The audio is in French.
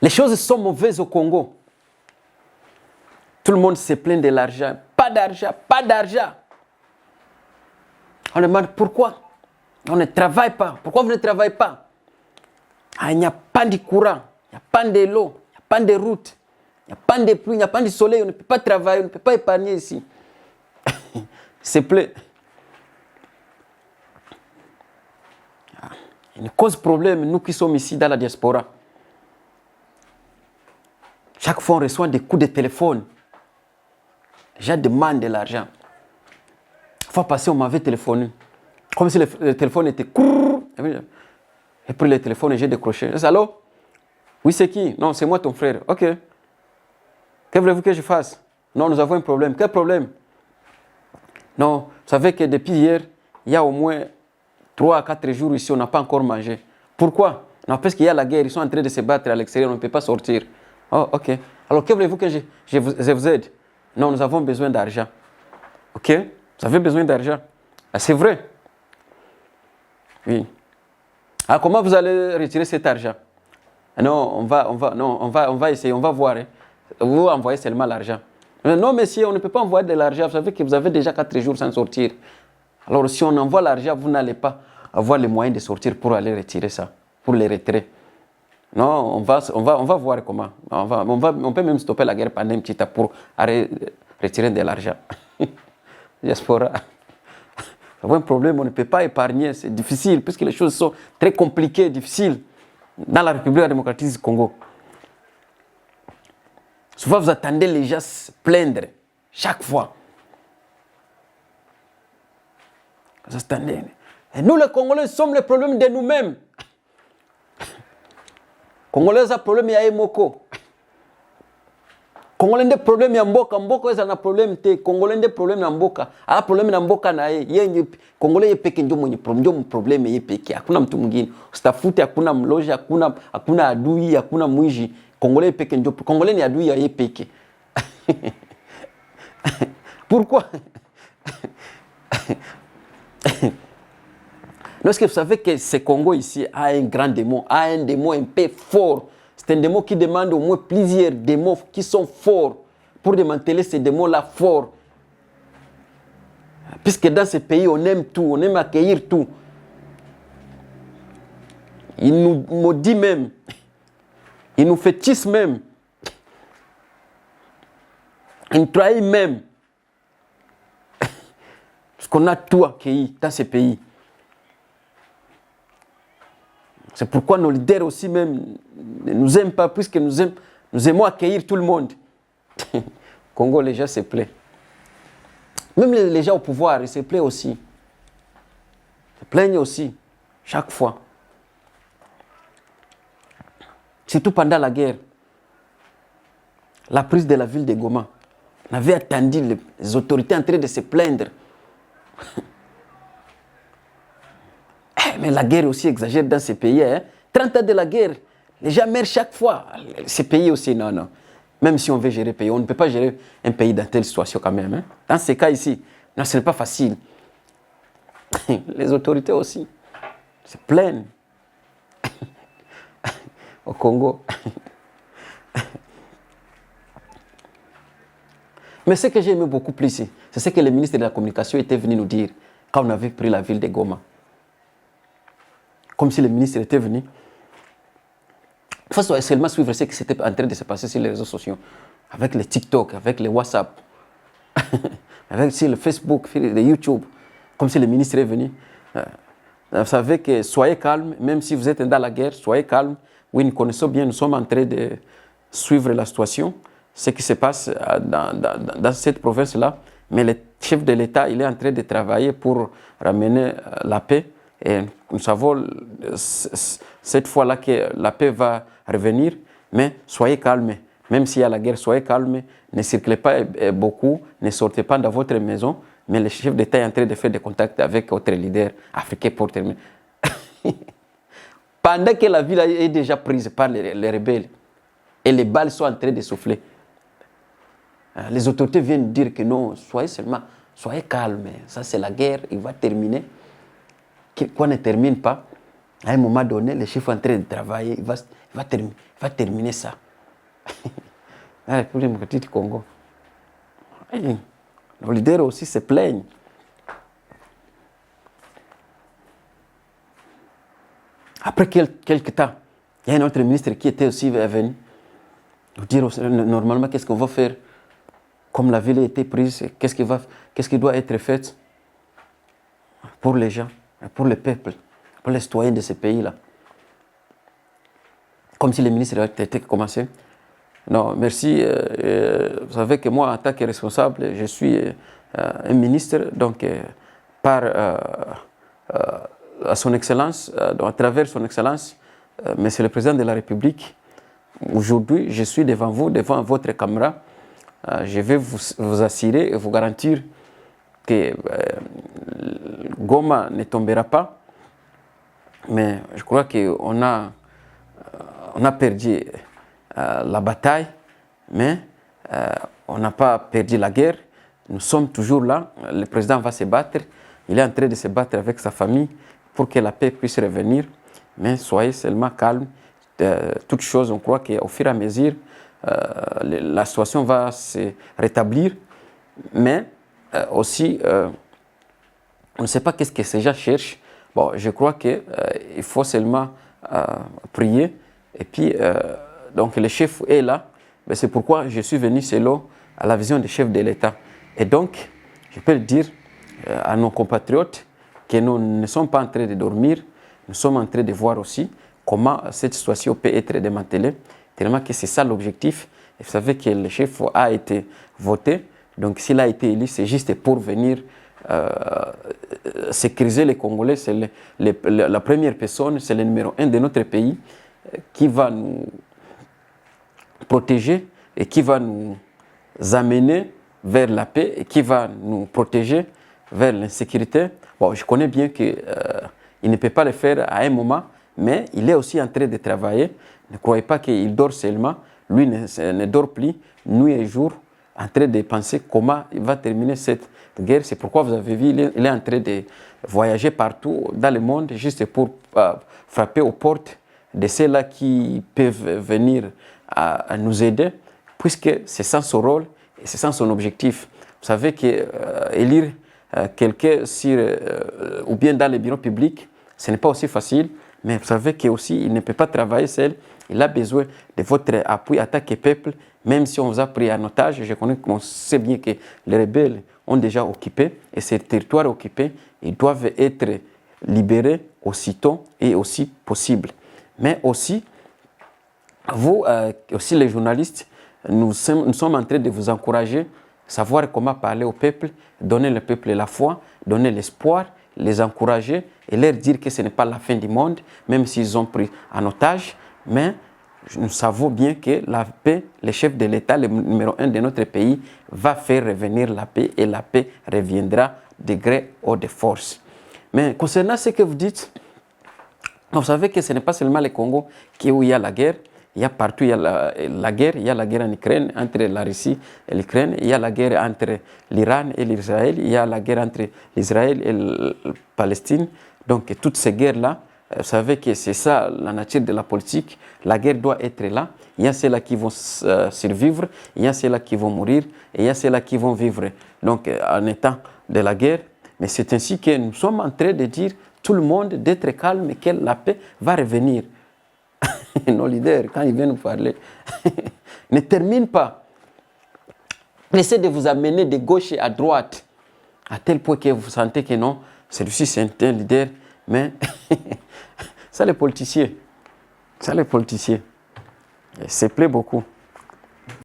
Les choses sont mauvaises au Congo. Tout le monde se plaint de l'argent. Pas d'argent, pas d'argent. On demande pourquoi on ne travaille pas. Pourquoi vous ne travaillez pas? Il n'y a pas de courant, il n'y a pas de l'eau, il n'y a pas de route, il n'y a pas de pluie, il n'y a pas de soleil. On ne peut pas travailler, on ne peut pas épargner ici. S'il te plaît. Il nous cause problème, nous qui sommes ici dans la diaspora. Chaque fois, on reçoit des coups de téléphone. Les gens demandent de l'argent. La fois passée, on m'avait téléphoné. Comme si le téléphone était... J'ai pris le téléphone et j'ai décroché. « Allô? Oui, c'est qui? Non, c'est moi, ton frère. Ok. Que voulez-vous que je fasse? Non, nous avons un problème. Quel problème? Non, vous savez que depuis hier, il y a au moins 3 à 4 jours ici, on n'a pas encore mangé. Pourquoi? Non, parce qu'il y a la guerre, ils sont en train de se battre à l'extérieur, on ne peut pas sortir. Oh, ok. Alors, que voulez-vous que je vous aide? Non, nous avons besoin d'argent. Ok? Vous avez besoin d'argent? Ah, c'est vrai. Oui. Ah, comment vous allez retirer cet argent? Non, on va essayer, on va voir. Hein. Vous envoyez seulement l'argent. Non, monsieur, on ne peut pas envoyer de l'argent. Vous savez que vous avez déjà 4 jours sans sortir. Alors, si on envoie l'argent, vous n'allez pas avoir les moyens de sortir pour aller retirer ça, pour les retirer. Non, on va voir comment. On peut même stopper la guerre pendant un petit temps pour retirer de l'argent. Diaspora. C'est un problème, on ne peut pas épargner, c'est difficile, puisque les choses sont très compliquées, difficiles dans la République démocratique du Congo. Souvent, vous attendez les gens se plaindre, chaque fois. Vous attendez. Et nous, les Congolais, sommes le problème de nous-mêmes. Congolais, ont problème, il y a Emoko. Congolais des problèmes ya mboka mboka eza na problème te Congolais des problèmes na mboka a problème na mboka na yeye Congolais yepeke ndio mwenye problème yepeke hakuna mtu mwingine usitafuti hakuna mloji hakuna adui hakuna mwizi Congolais yepeke ndio Congolais ni adui ya yepeke Pourquoi? Lorsque vous savez que ce Congo ici a un grand démon, a un démon un peu fort. C'est un démon qui demande au moins plusieurs démons qui sont forts pour démanteler ces démons-là forts. Puisque dans ce pays, on aime tout, on aime accueillir tout. Il nous maudit même. Il nous fétiche même. Il nous trahit même. Parce qu'on a tout accueilli dans ce pays. C'est pourquoi nos leaders aussi même ne nous aiment pas, puisque nous aimons accueillir tout le monde. Congo, les gens se plaisent. Même les gens au pouvoir, ils se plaisent aussi. Ils se plaignent aussi, chaque fois. Surtout pendant la guerre. La prise de la ville de Goma. On avait attendu les autorités en train de se plaindre. Mais la guerre aussi exagère dans ces pays. Hein? 30 ans de la guerre, les gens meurent chaque fois. Ces pays aussi, non. Même si on veut gérer un pays, on ne peut pas gérer un pays dans telle situation quand même. Hein? Dans ces cas ici, non, ce n'est pas facile. Les autorités aussi se plaignent. Au Congo. Mais ce que j'ai aimé beaucoup plus, c'est ce que le ministre de la Communication était venu nous dire quand on avait pris la ville de Goma. Comme si le ministre était venu. Il faut seulement suivre ce qui s'était en train de se passer sur les réseaux sociaux. Avec les TikTok, avec les WhatsApp, avec sur le Facebook, le YouTube. Comme si le ministre est venu. Vous savez que soyez calme, même si vous êtes dans la guerre, soyez calme. Oui, nous connaissons bien, nous sommes en train de suivre la situation, ce qui se passe dans cette province-là. Mais le chef de l'État, il est en train de travailler pour ramener la paix. Et nous savons cette fois-là que la paix va revenir, mais soyez calmes. Même s'il y a la guerre, soyez calmes. Ne circulez pas beaucoup, ne sortez pas de votre maison. Mais le chef d'État est en train de faire des contacts avec votre leader africain pour terminer. Pendant que la ville est déjà prise par les rebelles et les balles sont en train de souffler, les autorités viennent dire que non, soyez calmes. Ça, c'est la guerre, il va terminer. Qu'on ne termine pas, à un moment donné, les chefs sont en train de travailler, il va terminer ça. La République démocratique du Congo. Et nos leaders aussi se plaignent. Après quelques temps, il y a un autre ministre qui était aussi venu nous dire normalement qu'est-ce qu'on va faire. Comme la ville a été prise, qu'est-ce qui doit être fait pour les gens, pour le peuple, pour les citoyens de ces pays-là. Comme si les ministres étaient commencés. Non, merci. Vous savez que moi, en tant que responsable, je suis un ministre, donc à son Excellence, à travers son Excellence, Monsieur le Président de la République. Aujourd'hui, je suis devant vous, devant votre caméra. Je vais vous assurer et vous garantir que Goma ne tombera pas. Mais je crois qu'on a perdu la bataille, mais on n'a pas perdu la guerre. Nous sommes toujours là. Le président va se battre. Il est en train de se battre avec sa famille pour que la paix puisse revenir. Mais soyez seulement calmes. Toutes choses, on croit qu'au fur et à mesure, la situation va se rétablir. Mais aussi, on ne sait pas qu'est-ce que ces gens cherchent. Bon, je crois qu'il faut seulement prier. Et puis, donc le chef est là. Mais c'est pourquoi je suis venu selon à la vision du chef de l'État. Et donc, je peux le dire à nos compatriotes que nous ne sommes pas en train de dormir. Nous sommes en train de voir aussi comment cette situation peut être démantelée. Tellement que c'est ça l'objectif. Et vous savez que le chef a été voté. Donc, s'il a été élu, c'est juste pour venir sécuriser les Congolais. C'est la première personne, c'est le numéro 1 de notre pays qui va nous protéger et qui va nous amener vers la paix et qui va nous protéger vers l'insécurité. Bon, je connais bien qu'il ne peut pas le faire à un moment, mais il est aussi en train de travailler. Ne croyez pas qu'il dort seulement. Lui ne dort plus, nuit et jour, en train de penser comment il va terminer cette guerre. C'est pourquoi vous avez vu, il est en train de voyager partout dans le monde juste pour frapper aux portes de ceux-là qui peuvent venir à nous aider, puisque c'est ça son rôle et c'est ça son objectif. Vous savez qu'élire quelqu'un ou bien dans les bureaux publics, ce n'est pas aussi facile, mais vous savez qu'il ne peut pas travailler seul. Il a besoin de votre appui en tant que peuple, même si on vous a pris en otage. Je connais qu'on sait bien que les rebelles ont déjà occupé, et ces territoires occupés, ils doivent être libérés aussitôt et aussi possible. Mais aussi, vous, aussi les journalistes, nous sommes en train de vous encourager, savoir comment parler au peuple, donner au peuple la foi, donner l'espoir, les encourager et leur dire que ce n'est pas la fin du monde, même s'ils ont pris en otage. Mais nous savons bien que la paix, le chef de l'État, le numéro 1 de notre pays, va faire revenir la paix et la paix reviendra de gré ou de force. Mais concernant ce que vous dites, vous savez que ce n'est pas seulement le Congo où il y a la guerre. Il y a partout, il y a la guerre. Il y a la guerre en Ukraine entre la Russie et l'Ukraine. Il y a la guerre entre l'Iran et l'Israël. Il y a la guerre entre l'Israël et la Palestine. Donc toutes ces guerres-là, vous savez que c'est ça la nature de la politique. La guerre doit être là. Il y a ceux-là qui vont survivre. Il y a ceux-là qui vont mourir. Et il y a ceux-là qui vont vivre donc, en étant de la guerre. Mais c'est ainsi que nous sommes en train de dire tout le monde d'être calme et que la paix va revenir. Nos leaders, quand ils viennent nous parler, ne terminent pas. Essayez de vous amener de gauche à droite, à tel point que vous sentez que non, celui-ci c'est un leader, mais ça les politiciens, ça les politiciens, ça plaît beaucoup.